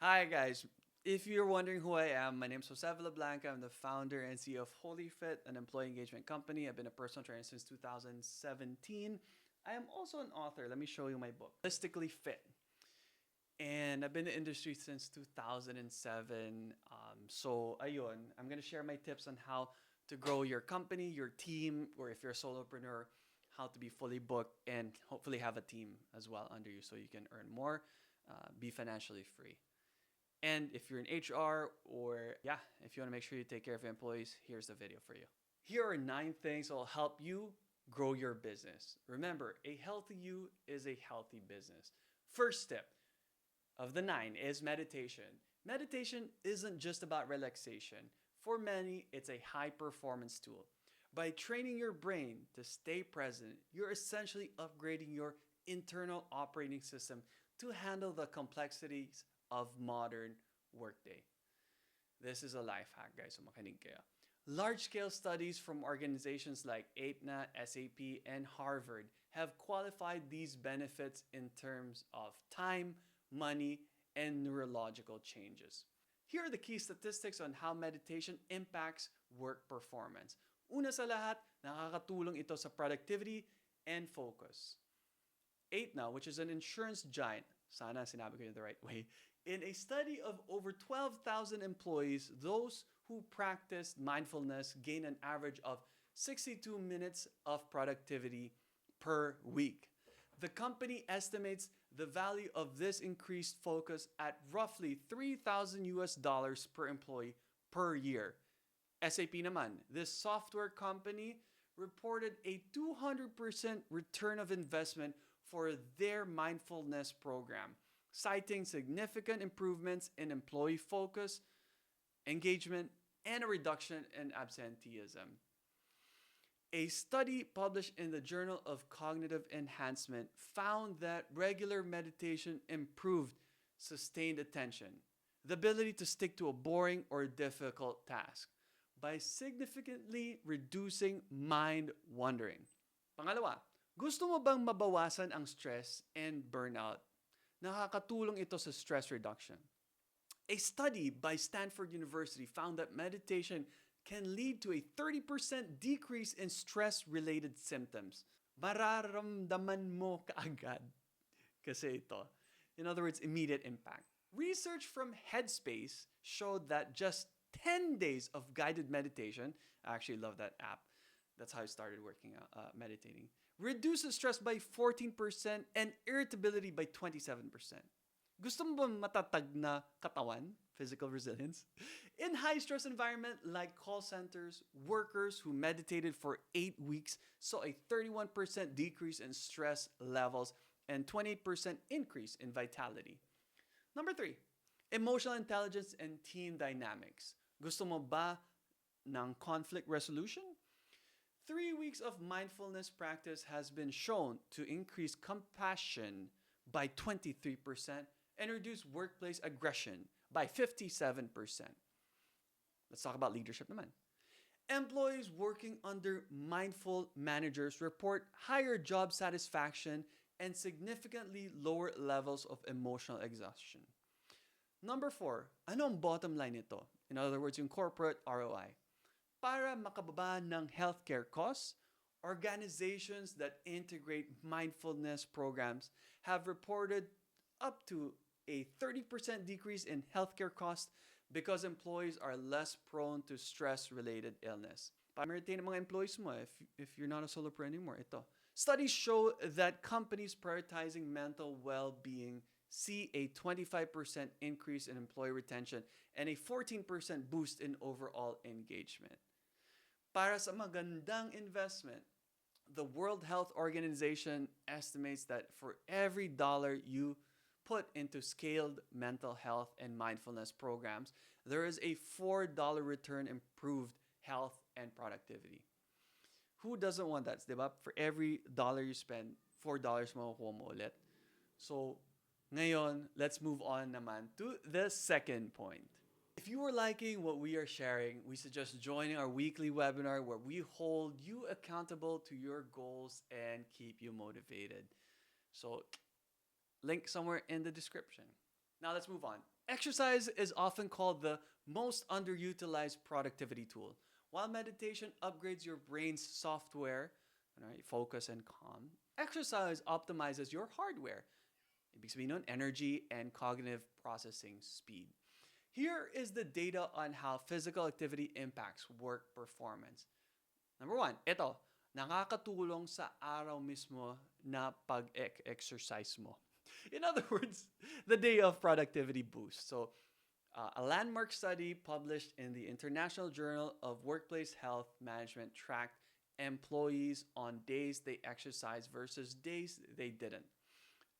Hi guys. If you're wondering who I am, my name is Jose Blanca. I'm the founder and CEO of holifit, an employee engagement company. I've been a personal trainer since 2017. I am also an author. Let me show you my book, Holistically Fit. And I've been in the industry since 2007. So, ayun, I'm going to share my tips on how to grow your company, your team, or if you're a solopreneur, how to be fully booked and hopefully have a team as well under you so you can earn more, be financially free. And if you're in HR or yeah, if you want to make sure you take care of your employees, here's the video for you. Here are 9 things that will help you grow your business. Remember, a healthy you is a healthy business. First step of the 9 is meditation. Meditation isn't just about relaxation. For many, it's a high performance tool. By training your brain to stay present, you're essentially upgrading your internal operating system to handle the complexities of modern workday. This is a life hack, guys. So makinig kayo. Large-scale studies from organizations like APNA, SAP, and Harvard have qualified these benefits in terms of time, money, and neurological changes. Here are the key statistics on how meditation impacts work performance. Una sa lahat, nakakatulong ito sa productivity and focus. APNA, which is an insurance giant, sana sinabi ko yun the right way, in a study of over 12,000 employees, those who practiced mindfulness gained an average of 62 minutes of productivity per week. The company estimates the value of this increased focus at roughly 3,000 US dollars per employee per year. SAP naman, this software company reported a 200% return of investment for their mindfulness program, citing significant improvements in employee focus, engagement, and a reduction in absenteeism. A study published in the Journal of Cognitive Enhancement found that regular meditation improved sustained attention, the ability to stick to a boring or difficult task, by significantly reducing mind wandering. Pangalawa, gusto mo bang mabawasan ang stress and burnout? Nakakatulong ito sa stress reduction. A study by Stanford University found that meditation can lead to a 30% decrease in stress-related symptoms. Mararamdaman mo kaagad kasi ito. In other words, immediate impact. Research from Headspace showed that just 10 days of guided meditation, I actually love that app. That's how I started meditating. Reduces stress by 14% and irritability by 27%. Gusto mo ba matatag na katawan? Physical resilience? In high-stress environment like call centers, workers who meditated for 8 weeks saw a 31% decrease in stress levels and 28% increase in vitality. Number 3, emotional intelligence and team dynamics. Gusto mo ba ng conflict resolution? 3 weeks of mindfulness practice has been shown to increase compassion by 23% and reduce workplace aggression by 57%. Let's talk about leadership naman. Employees working under mindful managers report higher job satisfaction and significantly lower levels of emotional exhaustion. Number 4, ano ang bottom line nito? In other words, yung corporate ROI. Para makababa ng healthcare costs, organizations that integrate mindfulness programs have reported up to a 30% decrease in healthcare costs because employees are less prone to stress-related illness. Para ma-retain ang mga employees mo if you're not a solopreneur anymore, ito. Studies show that companies prioritizing mental well-being see a 25% increase in employee retention and a 14% boost in overall engagement. Para sa magandang investment, the World Health Organization estimates that for every dollar you put into scaled mental health and mindfulness programs, there is a $4 return improved health and productivity. Who doesn't want that? Diba? For every dollar you spend, $4 makukuha mo ulit. So, ngayon, let's move on naman to the second point. If you are liking what we are sharing, we suggest joining our weekly webinar where we hold you accountable to your goals and keep you motivated. So, link somewhere in the description. Now let's move on. Exercise is often called the most underutilized productivity tool. While meditation upgrades your brain's software, right, focus and calm, exercise optimizes your hardware. Ibig sabihin nun, energy and cognitive processing speed. Here is the data on how physical activity impacts work performance. Number one, ito, nakakatulong sa araw mismo na pag-exercise mo. In other words, the day of productivity boost. So, a landmark study published in the International Journal of Workplace Health Management tracked employees on days they exercised versus days they didn't.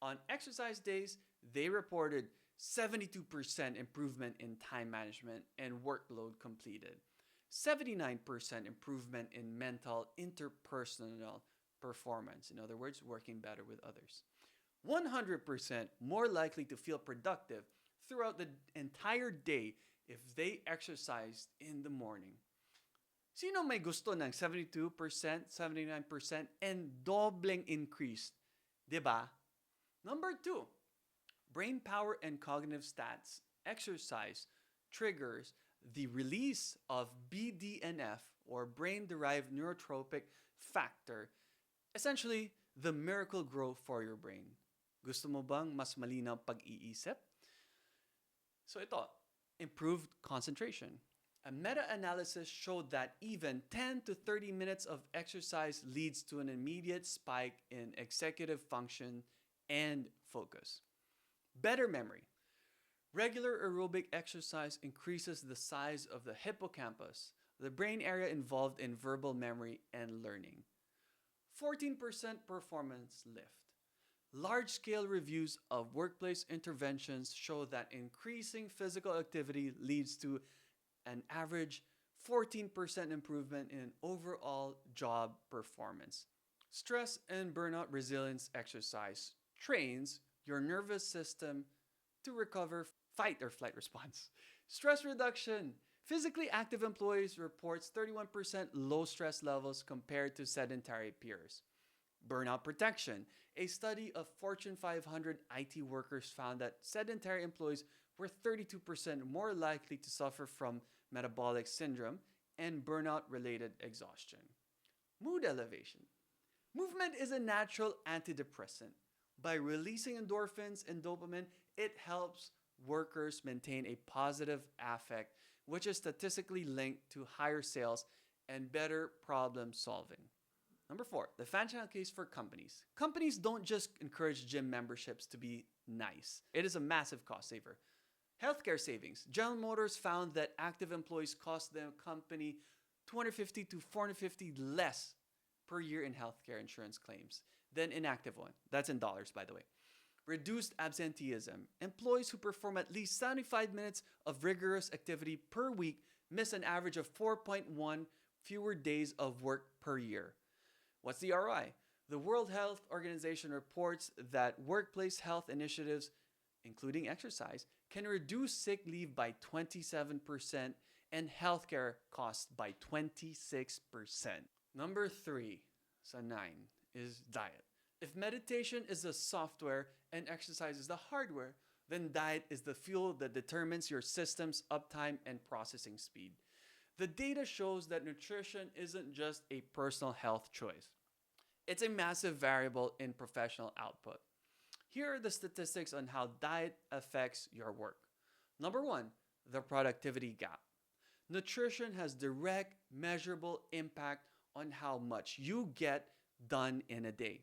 On exercise days, they reported 72% improvement in time management and workload completed, 79% improvement in mental interpersonal performance, in other words, working better with others, 100% more likely to feel productive throughout the entire day if they exercised in the morning. Sino may gusto ng 72%, 79%, and dobleng increase? Diba? Number two, brain power and cognitive stats. Exercise triggers the release of BDNF, or brain-derived neurotrophic factor, essentially the miracle grow for your brain. Gusto mo bang mas malinaw pag-iisip? So ito, improved concentration. A meta-analysis showed that even 10 to 30 minutes of exercise leads to an immediate spike in executive function and focus. Better memory. Regular aerobic exercise increases the size of the hippocampus, the brain area involved in verbal memory and learning. 14% performance lift. Large-scale reviews of workplace interventions show that increasing physical activity leads to an average 14% improvement in overall job performance. Stress and burnout resilience exercise trains your nervous system to recover fight or flight response. Stress reduction. Physically active employees reports 31% low stress levels compared to sedentary peers. Burnout protection. A study of Fortune 500 IT workers found that sedentary employees were 32% more likely to suffer from metabolic syndrome and burnout-related exhaustion. Mood elevation. Movement is a natural antidepressant. By releasing endorphins and dopamine, it helps workers maintain a positive affect, which is statistically linked to higher sales and better problem solving. Number four, the functional case for companies. Companies don't just encourage gym memberships to be nice. It is a massive cost saver. Healthcare savings. General Motors found that active employees cost the company $250 to $450 less per year in healthcare insurance claims than inactive one. That's in dollars, by the way. Reduced absenteeism. Employees who perform at least 75 minutes of rigorous activity per week miss an average of 4.1 fewer days of work per year. What's the ROI? The World Health Organization reports that workplace health initiatives, including exercise, can reduce sick leave by 27% and healthcare costs by 26%. Number three, sa 9, is diet. If meditation is the software and exercise is the hardware, then diet is the fuel that determines your system's uptime and processing speed. The data shows that nutrition isn't just a personal health choice. It's a massive variable in professional output. Here are the statistics on how diet affects your work. Number one, the productivity gap. Nutrition has direct, measurable impact on how much you get done in a day.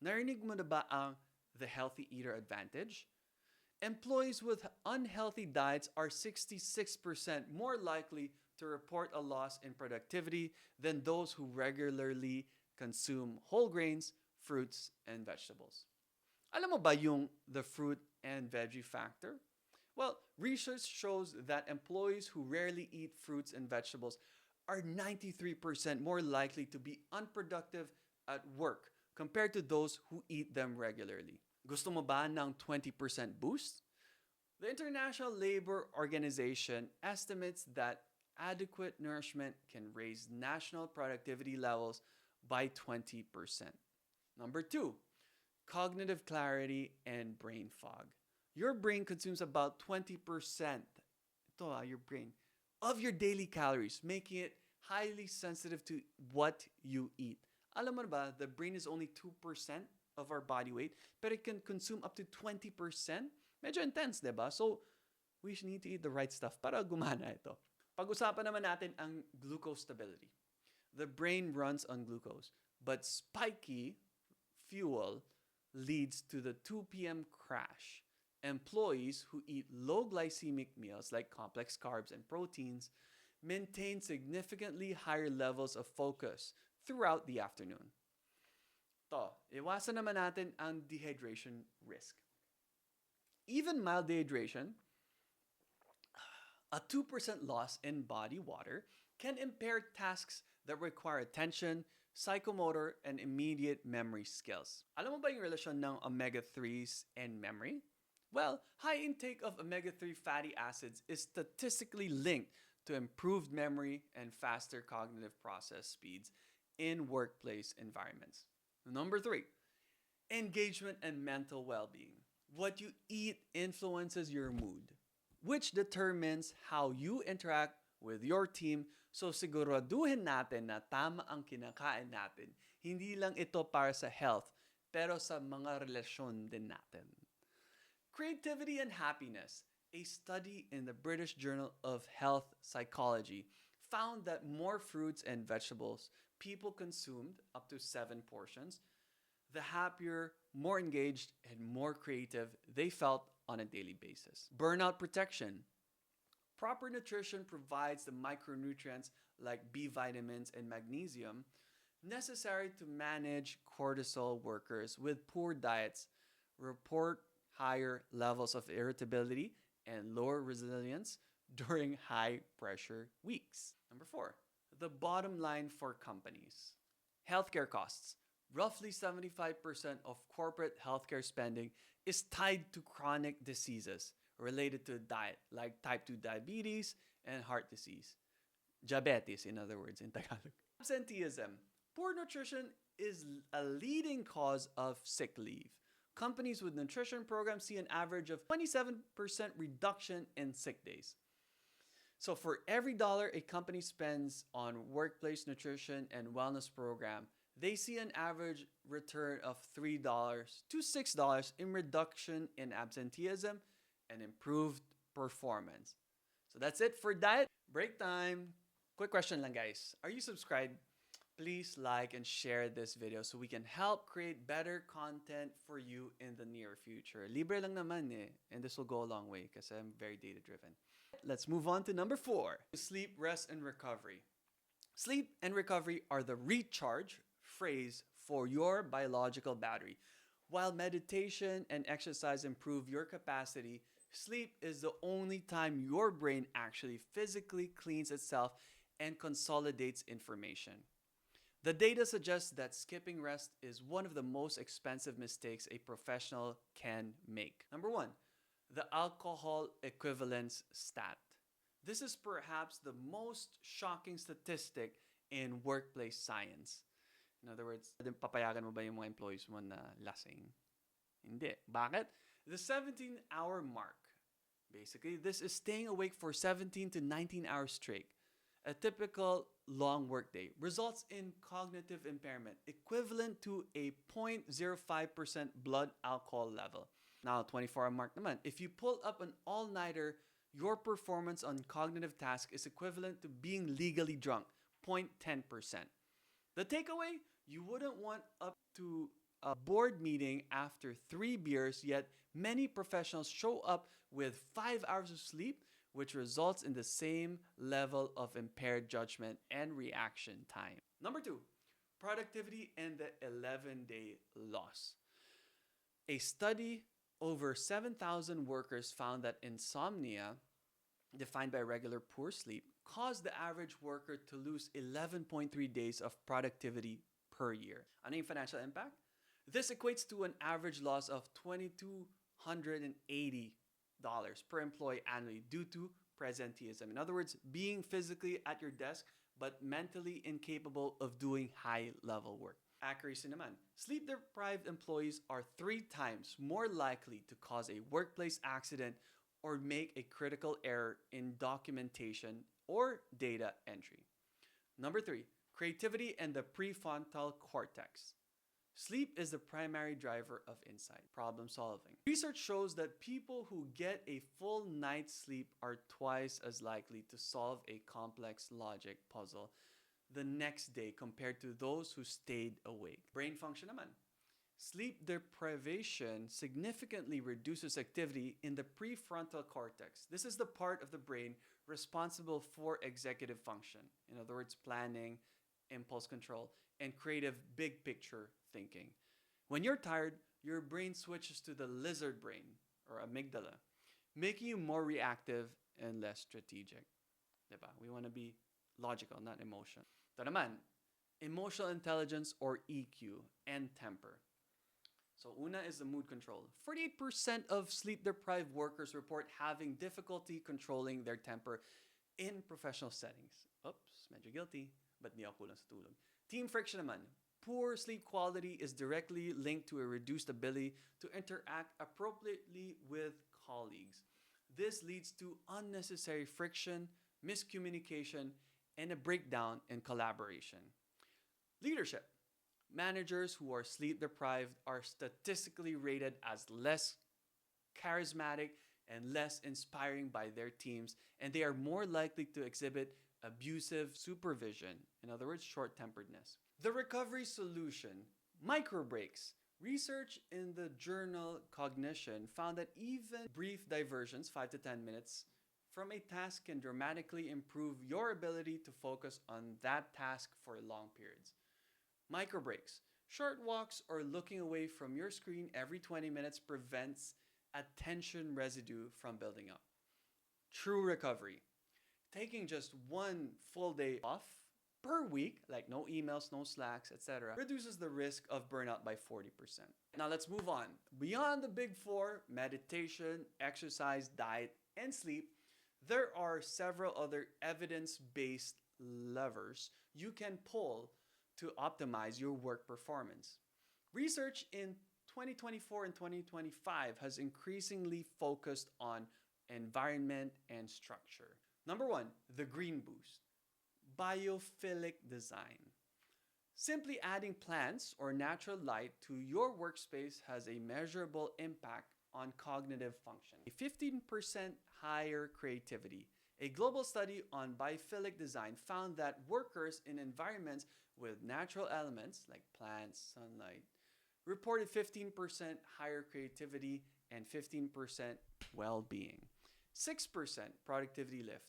Narinig mo na ba ang the healthy eater advantage? Employees with unhealthy diets are 66% more likely to report a loss in productivity than those who regularly consume whole grains, fruits, and vegetables. Alam mo ba yung the fruit and veggie factor? Well, research shows that employees who rarely eat fruits and vegetables are 93% more likely to be unproductive at work compared to those who eat them regularly. Gusto mo ba ng 20% boost? The International Labor Organization estimates that adequate nourishment can raise national productivity levels by 20%. Number two, cognitive clarity and brain fog. your brain consumes about 20%, your brain, of your daily calories, making it highly sensitive to what you eat. Alam mo ba, the brain is only 2% of our body weight, but it can consume up to 20%. Medyo intense, diba? So, we need to eat the right stuff para gumana ito. Pag-usapan naman natin ang glucose stability. The brain runs on glucose, but spiky fuel leads to the 2 p.m. crash. Employees who eat low glycemic meals like complex carbs and proteins maintain significantly higher levels of focus throughout the afternoon. Iwasan naman natin ang dehydration risk. Even mild dehydration, a 2% loss in body water, can impair tasks that require attention, psychomotor, and immediate memory skills. Alam mo ba yung relasyon ng omega-3s and memory? Well, high intake of omega-3 fatty acids is statistically linked to improved memory and faster cognitive process speeds in workplace environments. Number 3, engagement and mental well-being. What you eat influences your mood, which determines how you interact with your team. So siguraduhin natin na tama ang kinakain natin. Hindi lang ito para sa health, pero sa mga relasyon din natin. Creativity and happiness. A study in the British Journal of Health Psychology found that more fruits and vegetables people consumed, up to 7 portions, the happier, more engaged, and more creative they felt on a daily basis. Burnout protection. Proper nutrition provides the micronutrients like B vitamins and magnesium necessary to manage cortisol. Workers with poor diets report higher levels of irritability and lower resilience during high pressure weeks. Number 4, the bottom line for companies. Healthcare costs. Roughly 75% of corporate healthcare spending is tied to chronic diseases related to diet, like type 2 diabetes and heart disease. Diabetes, in other words, in Tagalog. Absenteeism. Poor nutrition is a leading cause of sick leave. Companies with nutrition programs see an average of 27% reduction in sick days. So for every dollar a company spends on workplace nutrition and wellness program, they see an average return of $3 to $6 in reduction in absenteeism and improved performance. So that's it for diet break time. Quick question lang, guys. Are you subscribed? Please like and share this video so we can help create better content for you in the near future. Libre lang naman eh, and this will go a long way because I'm very data driven. Let's move on to number 4. Sleep, rest, and recovery. Sleep and recovery are the recharge phrase for your biological battery. While meditation and exercise improve your capacity, sleep is the only time your brain actually physically cleans itself and consolidates information. The data suggests that skipping rest is one of the most expensive mistakes a professional can make. Number 1, the alcohol equivalence stat. This is perhaps the most shocking statistic in workplace science. In other words, papayagan mo ba yung mga employees mo na lasing? Hindi. Bakit? The 17-hour mark. Basically, this is staying awake for 17 to 19 hours straight. A typical long workday results in cognitive impairment equivalent to a 0.05% blood alcohol level. Now, 24-hour mark naman. If you pull up an all-nighter, your performance on cognitive task is equivalent to being legally drunk, 0.10%. The takeaway, you wouldn't want up to a board meeting after 3 beers, yet many professionals show up with 5 hours of sleep, which results in the same level of impaired judgment and reaction time. Number 2, productivity and the 11-day loss. A study over 7,000 workers found that insomnia, defined by regular poor sleep, caused the average worker to lose 11.3 days of productivity per year. Ano yung financial impact? This equates to an average loss of $2,280 per employee annually due to presenteeism. In other words, being physically at your desk but mentally incapable of doing high-level work. Accuracy naman. Sleep-deprived employees are 3 times more likely to cause a workplace accident or make a critical error in documentation or data entry. Number 3, creativity and the prefrontal cortex. Sleep is the primary driver of insight, problem solving. Research shows that people who get a full night's sleep are twice as likely to solve a complex logic puzzle the next day compared to those who stayed awake. Brain function naman. Sleep deprivation significantly reduces activity in the prefrontal cortex. This is the part of the brain responsible for executive function. In other words, planning, impulse control, and creative big picture thinking. When you're tired, your brain switches to the lizard brain or amygdala, making you more reactive and less strategic. Diba? We want to be logical, not emotional. Ito naman, emotional intelligence or EQ and temper. So una is the mood control. 48% of sleep-deprived workers report having difficulty controlling their temper in professional settings. Oops, medyo guilty, but di ako kulang sa tulog. Team friction naman. Poor sleep quality is directly linked to a reduced ability to interact appropriately with colleagues. This leads to unnecessary friction, miscommunication, and a breakdown in collaboration. Leadership. Managers who are sleep deprived are statistically rated as less charismatic and less inspiring by their teams, and they are more likely to exhibit abusive supervision, in other words, short-temperedness. The recovery solution, micro breaks. Research in the journal Cognition found that even brief diversions, 5 to 10 minutes, from a task can dramatically improve your ability to focus on that task for long periods. Micro breaks. Short walks or looking away from your screen every 20 minutes prevents attention residue from building up. True recovery. Taking just one full day off per week, like no emails, no slacks, etc., reduces the risk of burnout by 40%. Now let's move on. Beyond the big four, meditation, exercise, diet, and sleep, there are several other evidence-based levers you can pull to optimize your work performance. Research in 2024 and 2025 has increasingly focused on environment and structure. Number 1, the green boost. Biophilic design. Simply adding plants or natural light to your workspace has a measurable impact on cognitive function. A 15% higher creativity. A global study on biophilic design found that workers in environments with natural elements like plants, sunlight, reported 15% higher creativity and 15% well-being. 6% productivity lift.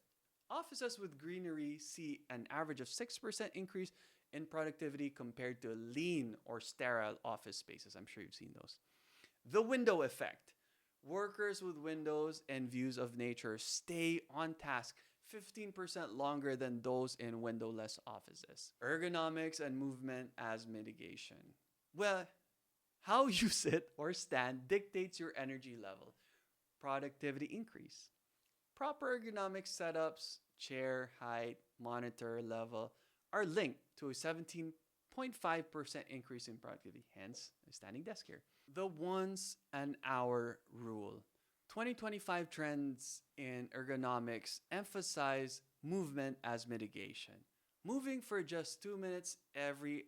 Offices with greenery see an average of 6% increase in productivity compared to lean or sterile office spaces. I'm sure you've seen those. The window effect. Workers with windows and views of nature stay on task 15% longer than those in windowless offices. Ergonomics and movement as mitigation. Well, how you sit or stand dictates your energy level. Productivity increase. Proper ergonomic setups, chair height, monitor level, are linked to a 17.5% increase in productivity, hence a standing desk here. The once an hour rule. 2025 trends in ergonomics emphasize movement as mitigation. Moving for just 2 minutes every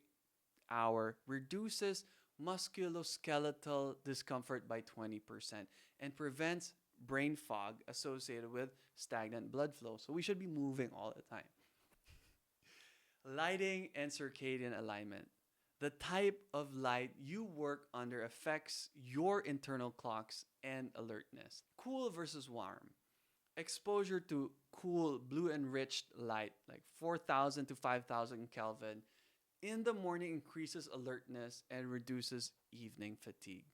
hour reduces musculoskeletal discomfort by 20% and prevents brain fog associated with stagnant blood flow. So we should be moving all the time. Lighting and circadian alignment. The type of light you work under affects your internal clocks and alertness. Cool versus warm. Exposure to cool blue enriched light like 4,000 to 5,000 Kelvin in the morning increases alertness and reduces evening fatigue.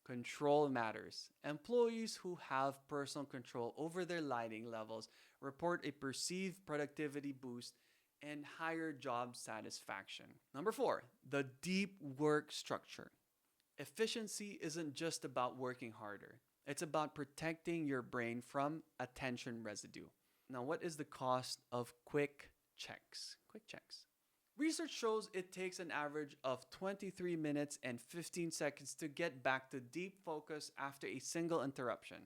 Control matters. Employees who have personal control over their lighting levels report a perceived productivity boost and higher job satisfaction. Number 4, the deep work structure. Efficiency isn't just about working harder. It's about protecting your brain from attention residue. Now, what is the cost of quick checks? Quick checks. Research shows it takes an average of 23 minutes and 15 seconds to get back to deep focus after a single interruption,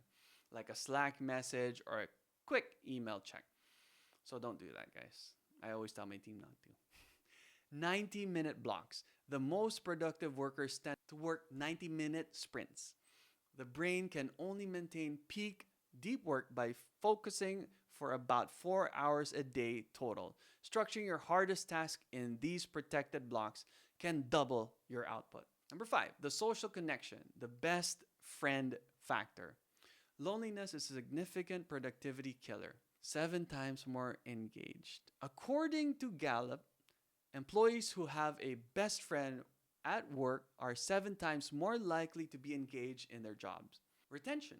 like a Slack message or a quick email check. So don't do that, guys. I always tell my team not to. 90-minute blocks. The most productive workers tend to work 90-minute sprints. The brain can only maintain peak deep work by focusing for about 4 hours a day total. Structuring your hardest task in these protected blocks can double your output. Number 5, the social connection, the best friend factor. Loneliness is a significant productivity killer, 7 times more engaged. According to Gallup, employees who have a best friend at work are 7 times more likely to be engaged in their jobs. Retention.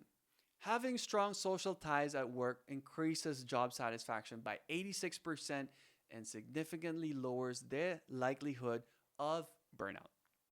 Having strong social ties at work increases job satisfaction by 86% and significantly lowers the likelihood of burnout.